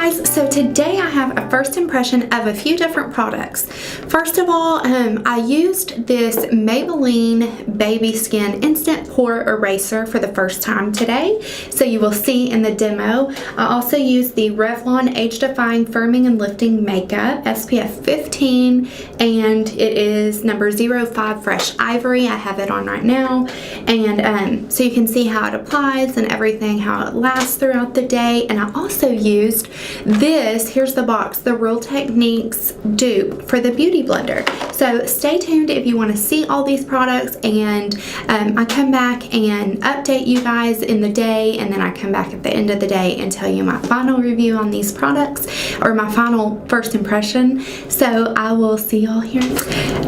guys, so today I have a first impression of a few different products. First of all, I used this Maybelline Baby Skin Instant Pore Eraser for the first time today, so you will see in the demo. I also used the Revlon Age Defying Firming and Lifting Makeup SPF 15, and it is number 05 Fresh Ivory. I have it on right now, and so you can see how it applies and everything, how it lasts throughout the day. And I also used this, here's the box, the Real Techniques dupe for the Beauty Blender. So stay tuned if you want to see all these products, and I come back and update you guys in the day, and then I come back at the end of the day and tell you my final review on these products, or my final first impression. So I will see y'all here.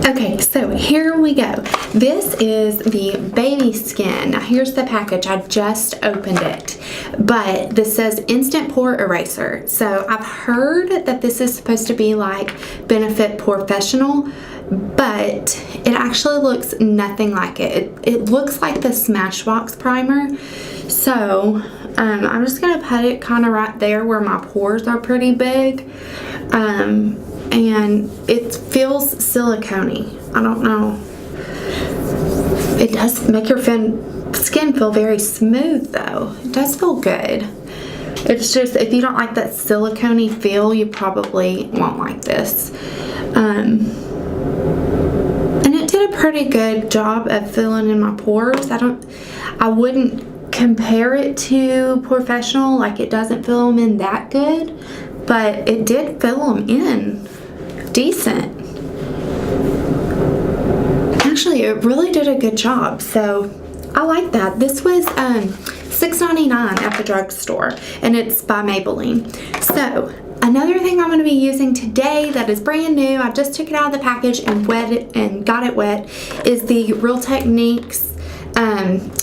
Okay, so here we go. This is the Baby Skin. Now here's the package. I just opened it, but this says Instant Pore Eraser. So I've heard that this is supposed to be like Benefit Professional, but it actually looks nothing like it. It looks like the Smashbox primer. So I'm just gonna put it kind of right there where my pores are pretty big, and it feels silicone-y. I don't know. It does make your skin feel very smooth though. It does feel good. It's just, if you don't like that silicone-y feel, you probably won't like this. And it did a pretty good job of filling in my pores. I wouldn't compare it to Professional, like it doesn't fill them in that good, but it did fill them in decent. Actually, it really did a good job, so I like that. This was $6.99 at the drugstore, and it's by Maybelline. So another thing I'm going to be using today that is brand new, I just took it out of the package and wet it and got it wet, is the Real Techniques.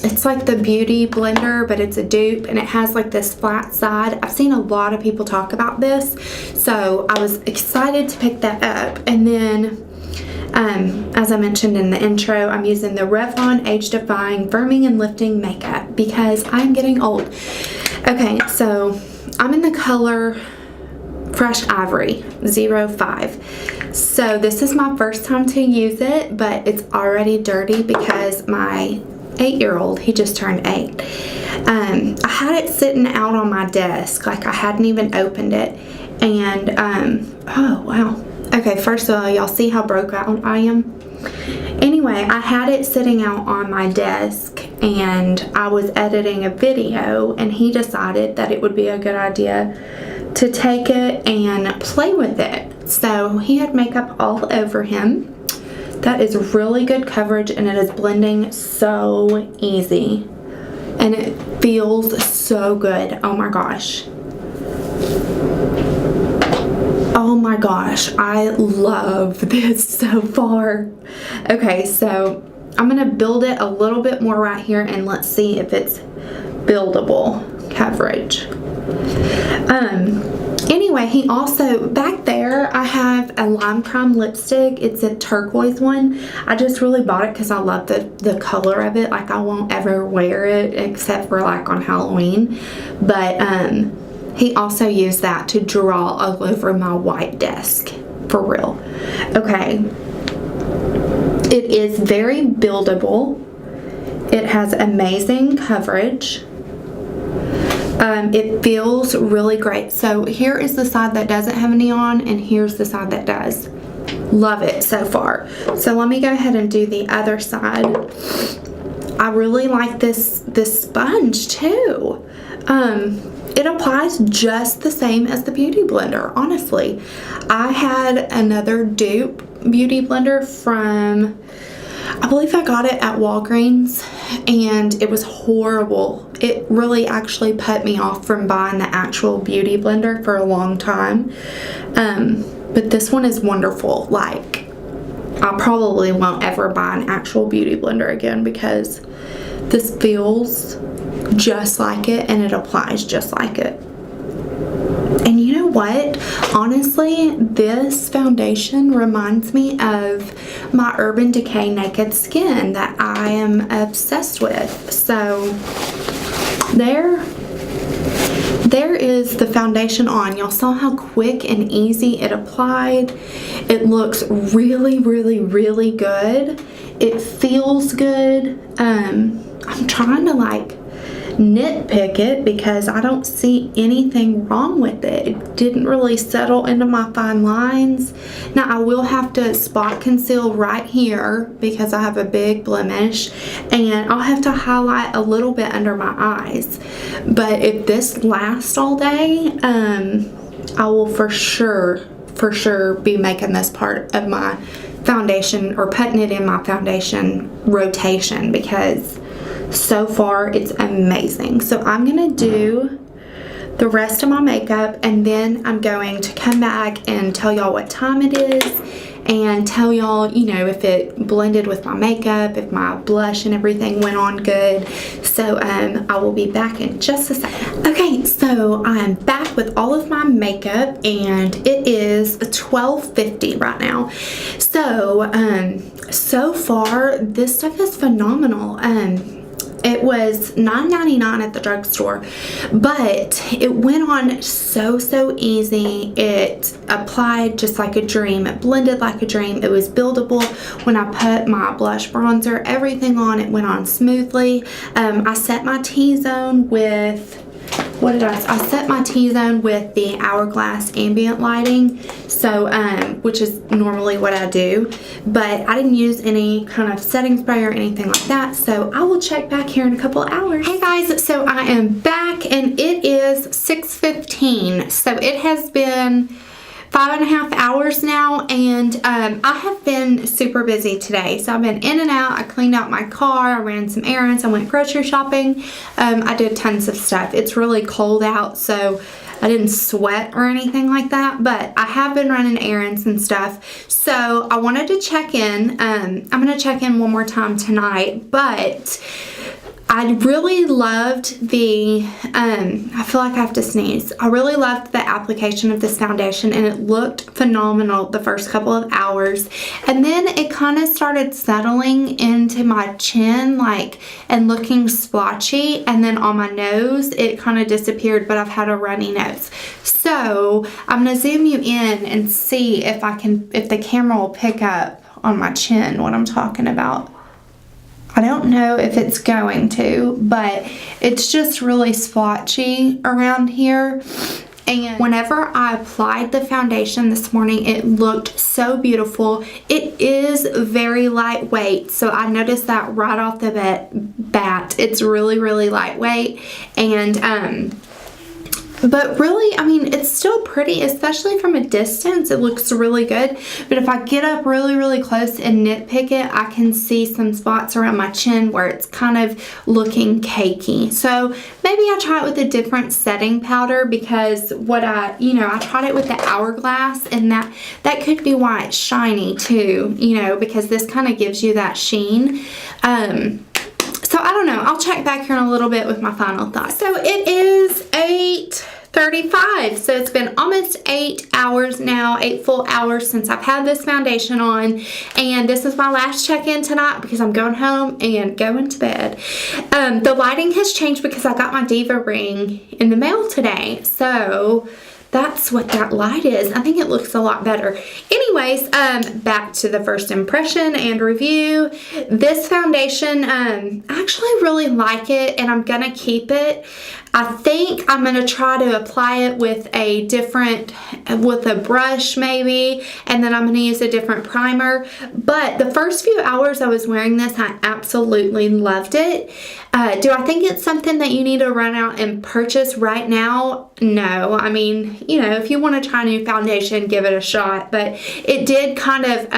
It's like the Beauty Blender, but it's a dupe, and it has like this flat side. I've seen a lot of people talk about this, so I was excited to pick that up. And then as I mentioned in the intro, I'm using the Revlon Age Defying Firming and Lifting Makeup because I'm getting old. Okay, so I'm in the color Fresh Ivory 05. So this is my first time to use it, but it's already dirty because my 8-year-old, he just turned 8. I had it sitting out on my desk, like I hadn't even opened it, and oh wow. Okay, first of all, y'all see how broke out I am? Anyway, I had it sitting out on my desk, and I was editing a video, and he decided that it would be a good idea to take it and play with it. So he had makeup all over him. That is really good coverage, and it is blending so easy, and it feels so good. Oh my gosh. Oh my gosh, I love this so far. Okay, so I'm gonna build it a little bit more right here, and let's see if it's buildable coverage. Anyway, he also, back there, I have a Lime Crime lipstick. It's a turquoise one. I just really bought it because I love the color of it. Like, I won't ever wear it except for like on Halloween. But he also used that to draw all over my white desk, for real. Okay. It is very buildable. It has amazing coverage. It feels really great. So here is the side that doesn't have any on, and here's the side that does. Love it so far. So let me go ahead and do the other side. I really like this sponge too. It applies just the same as the Beauty Blender, honestly. I had another dupe Beauty Blender from, I believe I got it at Walgreens, and it was horrible. It really actually put me off from buying the actual Beauty Blender for a long time. But this one is wonderful. Like, I probably won't ever buy an actual Beauty Blender again because this feels just like it, and it applies just like it. And you know what? Honestly, this foundation reminds me of my Urban Decay Naked Skin that I am obsessed with. So there There is the foundation on. Y'all saw how quick and easy it applied. It looks really, really, really good. It feels good. I'm trying to like nitpick it because I don't see anything wrong with it. It didn't really settle into my fine lines. Now I will have to spot conceal right here because I have a big blemish, and I'll have to highlight a little bit under my eyes. But if this lasts all day, I will for sure be making this part of my foundation, or putting it in my foundation rotation, because so far it's amazing. So I'm gonna do the rest of my makeup, and then I'm going to come back and tell y'all what time it is, and tell y'all, you know, if it blended with my makeup, if my blush and everything went on good. So I will be back in just a second. Okay, so I'm back with all of my makeup, and it is 12:50 right now. So so far this stuff is phenomenal. It was $9.99 at the drugstore, but it went on so easy. It applied just like a dream. It blended like a dream. It was buildable. When I put my blush, bronzer, everything on, it went on smoothly. I set my T-zone with, I set my T-zone with the Hourglass ambient lighting, so which is normally what I do, but I didn't use any kind of setting spray or anything like that. So I will check back here in a couple of hours. Hey guys, so I am back, and it is 6:15. So it has been 5.5 hours now, and I have been super busy today. So I've been in and out. I cleaned out my car, I ran some errands, I went grocery shopping. I did tons of stuff. It's really cold out, so I didn't sweat or anything like that, but I have been running errands and stuff. So I wanted to check in. I'm gonna check in one more time tonight, but I really loved the, I feel like I have to sneeze. I really loved the application of this foundation, and it looked phenomenal the first couple of hours. And then it kind of started settling into my chin, like, and looking splotchy. And then on my nose, it kind of disappeared, but I've had a runny nose. So I'm going to zoom you in and see if the camera will pick up on my chin what I'm talking about. I don't know if it's going to, but it's just really splotchy around here. And whenever I applied the foundation this morning, it looked so beautiful. It is very lightweight, so I noticed that right off the bat. It's really, really lightweight, and but really, I mean, it's still pretty, especially from a distance. It looks really good. But if I get up really, really close and nitpick it, I can see some spots around my chin where it's kind of looking cakey. So maybe I try it with a different setting powder, because I tried it with the Hourglass, and that could be why it's shiny too, because this kind of gives you that sheen. So I don't know. I'll check back here in a little bit with my final thoughts. So it is 8:35. So it's been almost 8 hours now, 8 full hours since I've had this foundation on. And this is my last check-in tonight because I'm going home and going to bed. The lighting has changed because I got my Diva ring in the mail today. So that's what that light is. I think it looks a lot better. Anyways, back to the first impression and review. This foundation, I actually really like it, and I'm gonna keep it. I think I'm gonna try to apply it with a brush maybe, and then I'm gonna use a different primer. But the first few hours I was wearing this, I absolutely loved it. Do I think it's something that you need to run out and purchase right now? No. I mean, if you want to try a new foundation, give it a shot. But it did kind of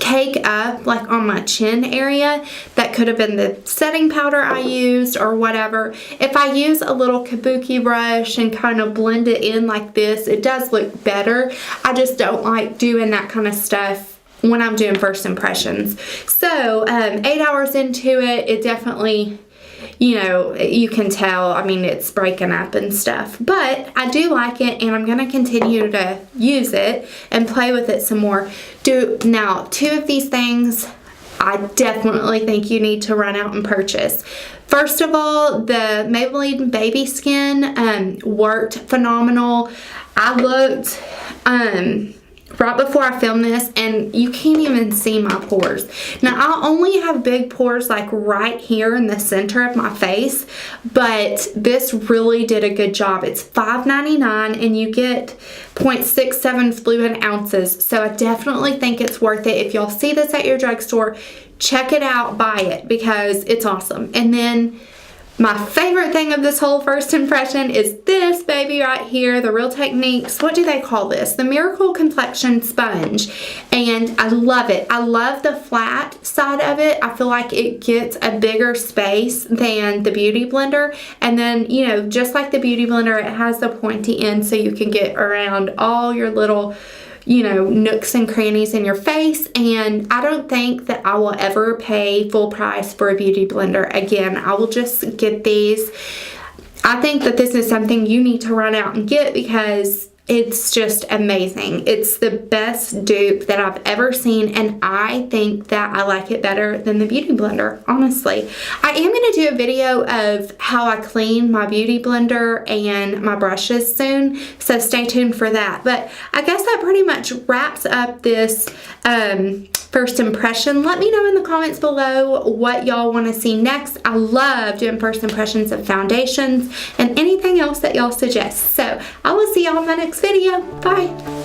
cake up like on my chin area. That could have been the setting powder I used or whatever. If I use a little kabuki brush and kind of blend it in like this, it does look better. I just don't like doing that kind of stuff when I'm doing first impressions. So 8 hours into it, it definitely, you can tell, I mean, it's breaking up and stuff, but I do like it, and I'm going to continue to use it and play with it some more. Now, two of these things I definitely think you need to run out and purchase. First of all, the Maybelline Baby Skin worked phenomenal. I looked right before I filmed this, and you can't even see my pores. Now, I only have big pores like right here in the center of my face, but this really did a good job. It's $5.99 and you get 0.67 fluid ounces, so I definitely think it's worth it. If y'all see this at your drugstore, check it out, buy it, because it's awesome. And then my favorite thing of this whole first impression is this baby right here, the Real Techniques, what do they call this? The Miracle Complexion Sponge. And I love it. I love the flat side of it. I feel like it gets a bigger space than the Beauty Blender. And then, you know, just like the Beauty Blender, it has the pointy end so you can get around all your little, you know, nooks and crannies in your face. And I don't think that I will ever pay full price for a Beauty Blender again. I will just get these. I think that this is something you need to run out and get because it's just amazing. It's the best dupe that I've ever seen, and I think that I like it better than the Beauty Blender, honestly. I am going to do a video of how I clean my Beauty Blender and my brushes soon, so stay tuned for that. But I guess that pretty much wraps up this first impression. Let me know in the comments below what y'all want to see next. I love doing first impressions of foundations and anything else that y'all suggest. So I will see y'all in my next video. Bye.